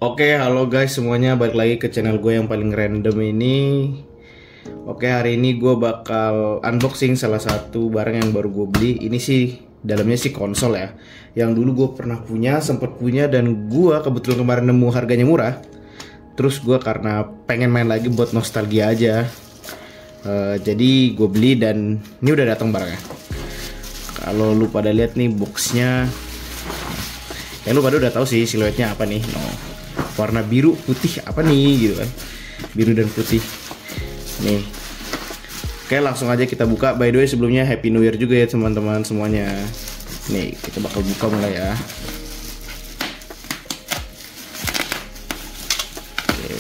Oke, halo guys semuanya, balik lagi ke channel gue yang paling random ini. Oke, hari ini gue bakal unboxing salah satu barang yang baru gue beli. Ini sih dalamnya sih konsol ya, yang dulu gue pernah punya, sempat punya, dan gue kebetulan kemarin nemu harganya murah. Terus gue karena pengen main lagi buat nostalgia aja, jadi gue beli dan ini udah datang barangnya. Kalau lu pada lihat nih boxnya, ya lu pada udah tahu sih siluetnya apa nih. Warna biru putih apa nih gitu kan, biru dan putih nih. Oke, langsung aja kita buka. By the way sebelumnya Happy New Year juga ya teman-teman semuanya. Nih kita bakal buka mulai ya. Oke.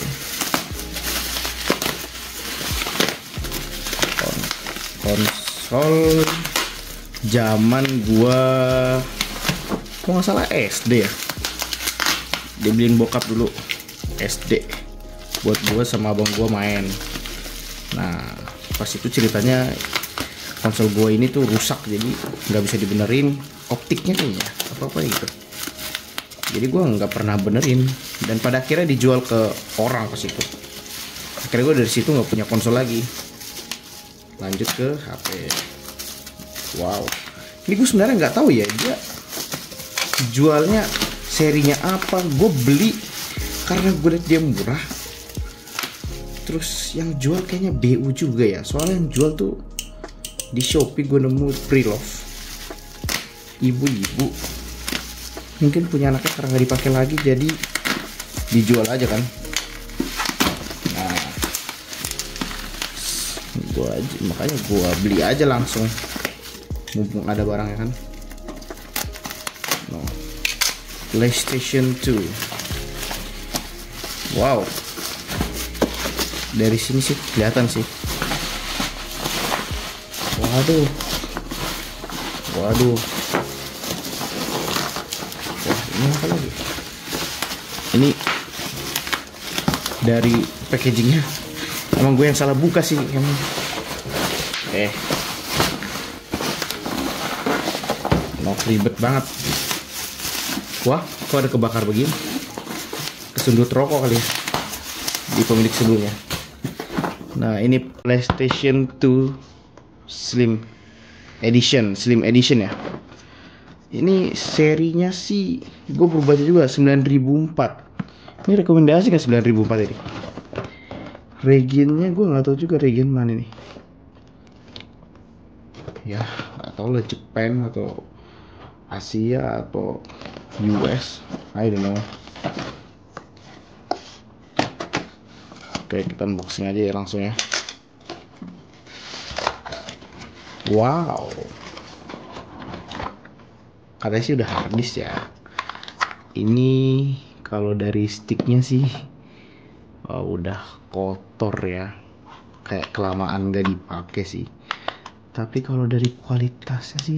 Konsol zaman gua kok nggak salah SD ya, dibeliin bokap dulu SD buat gue sama abang gue main. Nah pas itu ceritanya konsol gue ini tuh rusak, jadi nggak bisa dibenerin optiknya kayaknya apa gitu. Jadi gue nggak pernah benerin dan pada akhirnya dijual ke orang pas itu. Akhirnya gue dari situ nggak punya konsol lagi, lanjut ke HP. Wow, ini gue sebenarnya nggak tahu ya dia jualnya serinya apa. Gue beli karena gue liat dia murah. Terus yang jual kayaknya BU juga ya, soalnya yang jual tuh di Shopee gue nemu pre-love. Ibu-ibu mungkin punya anaknya karena nggak dipakai lagi, jadi dijual aja kan. Nah makanya gue beli aja langsung, mumpung ada barangnya kan. PlayStation 2. Wow, dari sini sih kelihatan sih. Waduh, wah ini apa lagi? Ini dari packagingnya emang gue yang salah buka sih emang. Ribet banget. Wah, kok ada kebakar begini? Kesundut rokok kali ya di pemilik sebelumnya. Nah, ini PlayStation 2 Slim Edition ya. Ini serinya sih gue baru baca juga 9004. Ini rekomendasi kan 9004 ini. Regionnya gue nggak tahu juga region mana ini. Ya, nggak tahu lah, Jepang atau Asia atau US, I don't know. Oke, kita unboxing aja ya langsung ya. Wow, katanya sih udah harddisk ya. Ini kalau dari sticknya sih udah kotor ya, kayak kelamaan gak dipakai sih. Tapi kalau dari kualitasnya sih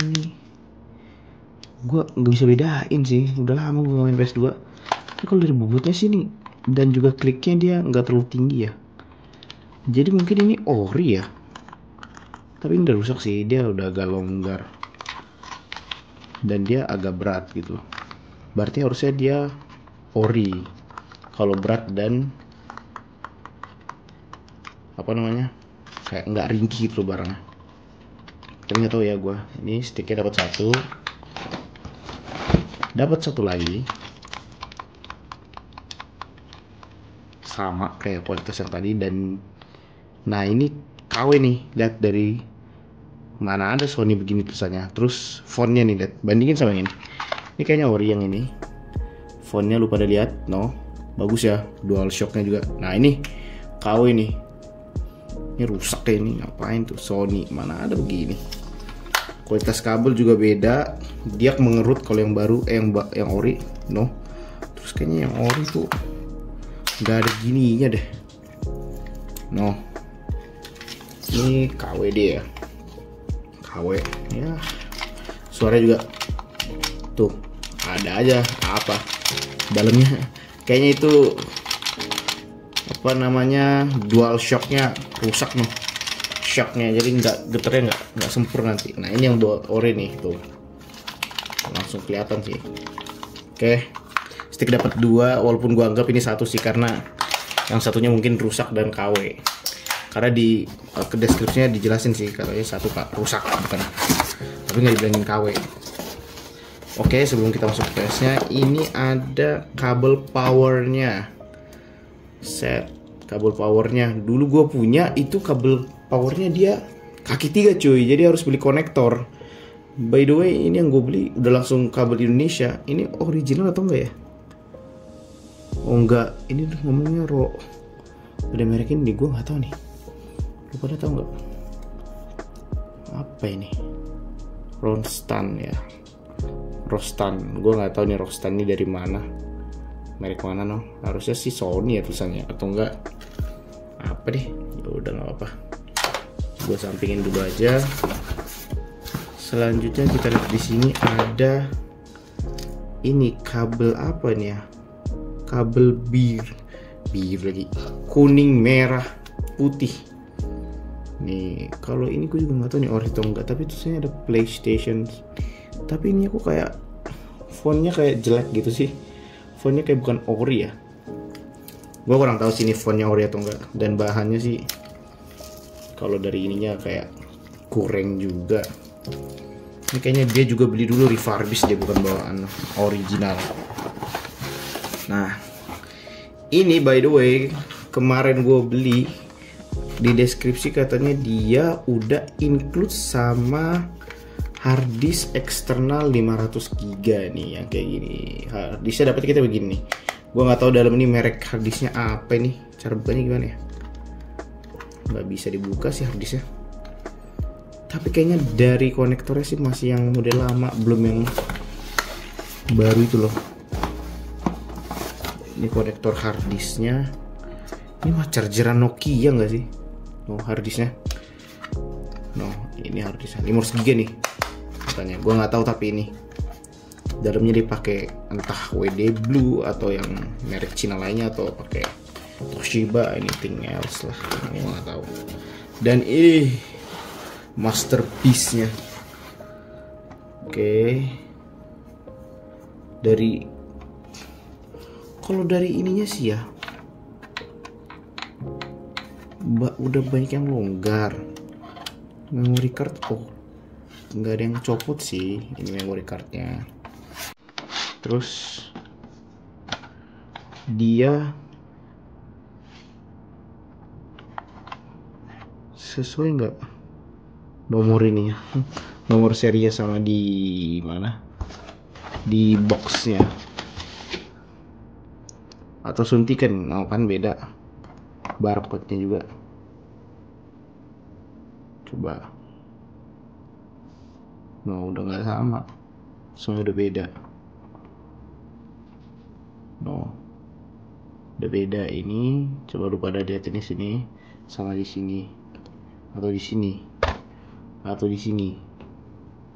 gue nggak bisa bedain sih, udah lama gue main PS2. Tapi kalau dari bobotnya sih nih, dan juga kliknya dia nggak terlalu tinggi ya, jadi mungkin ini ori ya. Tapi ini udah rusak sih, dia udah agak longgar dan dia agak berat gitu. Berarti harusnya dia ori kalau berat dan apa namanya, kayak nggak ringkih gitu barangnya. Tapi nggak tahu ya gue. Ini sticknya dapat satu lagi, sama kayak kualitas yang tadi. Dan nah ini KW nih, lihat dari mana ada Sony begini tulisannya. Terus fontnya nih, lihat, bandingin sama yang ini. Ini kayaknya ori yang ini. Fontnya lu pada lihat, bagus ya, dual shocknya juga. Nah ini KW nih, ini rusak kayak ini, ngapain tuh Sony, mana ada begini. Kualitas kabel juga beda, dia mengerut kalau yang baru, yang ori, Terus kayaknya yang ori tuh nggak ada gininya deh. Ini KWD ya, KW ya. Suara juga tuh ada aja apa dalamnya. Kayaknya itu apa namanya, dual shocknya rusak shocknya, jadi getarnya nggak sempurna nanti. Nah ini yang dua ori nih tuh, langsung kelihatan sih. Oke, stick dapat 2, walaupun gua anggap ini satu sih karena yang satunya mungkin rusak dan KW. Karena di deskripsinya dijelasin sih katanya satu Pak rusak bukan, tapi nggak dibilangin KW. Oke, sebelum kita masuk ke PS-nya, ini ada kabel powernya. Set kabel powernya. Dulu gue punya itu kabel powernya dia kaki 3 cuy, jadi harus beli konektor. By the way, ini yang gue beli udah langsung kabel Indonesia. Ini original atau enggak ya? Oh enggak, ini ngomongnya udah merek ini gue nggak tahu nih. Lu pada tahu nggak? Apa ini? Ronstan ya. Rostan, gue nggak tahu nih Rostan ini dari mana, merek mana no? Harusnya sih Sony ya tulisannya, atau enggak apa deh? Ya udah nggak apa. Gue sampingin dulu aja. Selanjutnya kita lihat di sini ada ini kabel apa nih ya? Kabel bir lagi, kuning, merah, putih. Nih kalau ini gue juga nggak tahu nih ori atau enggak, tapi tulisannya ada PlayStation. Tapi ini aku kayak fontnya kayak jelek gitu sih. Fontnya kayak bukan ori ya. Gue kurang tahu sih ini fontnya ori atau enggak. Dan bahannya sih kalau dari ininya kayak kurang juga. Ini kayaknya dia juga beli dulu refurbish, dia bukan bawaan original. Nah, ini by the way kemarin gue beli, di deskripsi katanya dia udah include sama harddisk eksternal 500 GB nih, yang kayak gini. Harddisknya dapat kita begini nih. Gue nggak tahu dalam ini merek harddisknya apa nih. Cara bukanya gimana ya? Nggak bisa dibuka sih harddisknya. Tapi kayaknya dari konektornya sih masih yang model lama, belum yang baru itu loh. Ini konektor harddisknya. Ini mah chargeran Nokia nggak sih? Oh, harddisknya. No, ini harddisknya 500 GB nih katanya. Gue nggak tahu tapi ini dalamnya dipakai entah WD Blue atau yang merek Cina lainnya atau pakai Toshiba, anything else lah, gue nggak tahu. Dan ini masterpiece-nya. Oke. Kalau dari ininya sih ya udah banyak yang longgar. Memory card nggak ada yang copot sih ini memory cardnya. Terus dia sesuai nggak nomor ini, nomor serinya sama di mana, di boxnya atau suntikan? Oh, kan beda barcode-nya juga. Coba, no, udah nggak sama, semua udah beda. No, udah beda ini. Coba lu pada lihat ini sini sama di sini, atau di sini, atau di sini.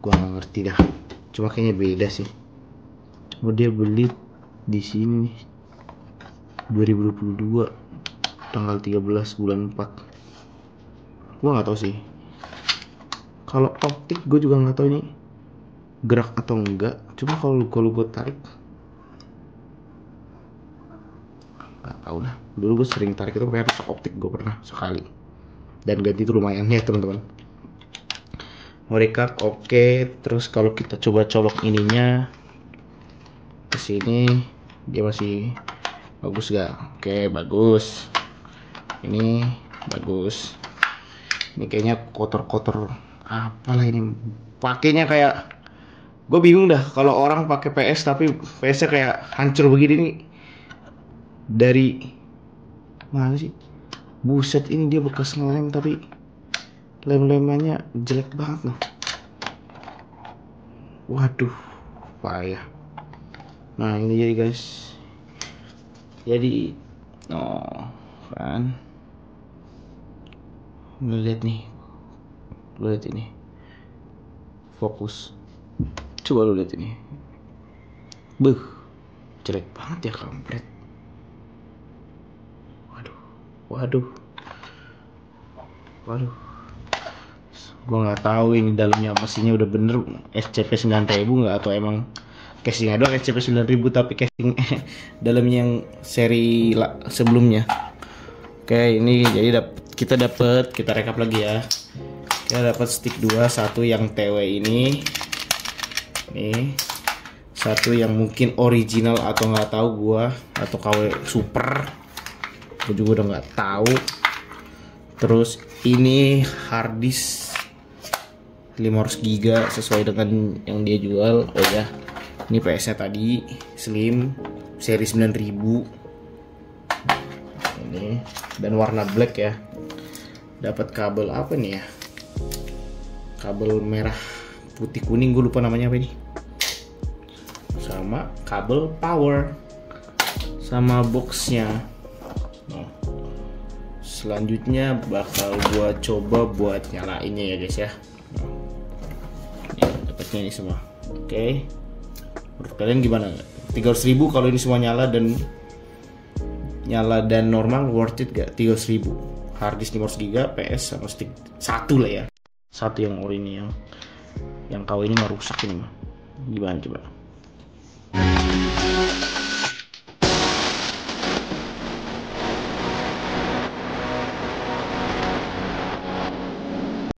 Gua nggak ngerti dah. Cuma kayaknya beda sih. Oh, dia beli di sini 2022 tanggal 13 bulan 4. Gua nggak tahu sih. Kalau optik gue juga nggak tahu ini gerak atau enggak. Cuma kalau gue tarik nggak tahu lah. Dulu gue sering tarik itu kayak rusak optik, gue pernah sekali. Dan ganti itu lumayan ya teman-teman. Memory card oke. Terus kalau kita coba colok ininya ke sini, dia masih bagus gak? Oke, bagus. Ini bagus. Ini kayaknya kotor-kotor. Apalah ini, pakainya kayak, gue bingung dah kalau orang pakai PS tapi PS-nya kayak hancur begini nih. Dari mana sih? Buset, ini dia bekas ngelem tapi lem-lemannya jelek banget loh. Waduh, payah. Nah ini jadi guys, jadi oh kan, lu lihat nih, lu lihat ini, fokus, coba lu lihat ini, jelek banget ya, kampret. Waduh, gua nggak tahu ini dalamnya mesinnya udah bener SCP 9000 nggak, atau emang casingnya doang SCP 9000, tapi casing dalamnya yang seri sebelumnya. Oke, ini jadi kita rekap lagi ya. Kita dapat stick 2, satu yang TW ini, nih satu yang mungkin original atau nggak tahu gua, atau KW super, gua juga udah nggak tahu. Terus ini hard disk 500 GB sesuai dengan yang dia jual. Oh ya, ini PS nya tadi slim seri 9000 ini, dan warna black ya. Dapat kabel apa nih ya, kabel merah putih kuning, gue lupa namanya apa ini, sama kabel power sama boxnya. Selanjutnya bakal gua coba buat nyalainnya ya guys ya. Dapatnya ini semua. Oke, menurut kalian gimana? 300.000 kalau ini semua nyala dan normal, worth it gak 300.000? Harddisk 500 GB, PS sama stick satu lah ya, satu yang ori ini, yang KW ini mah rusak ini mah. Gimana coba?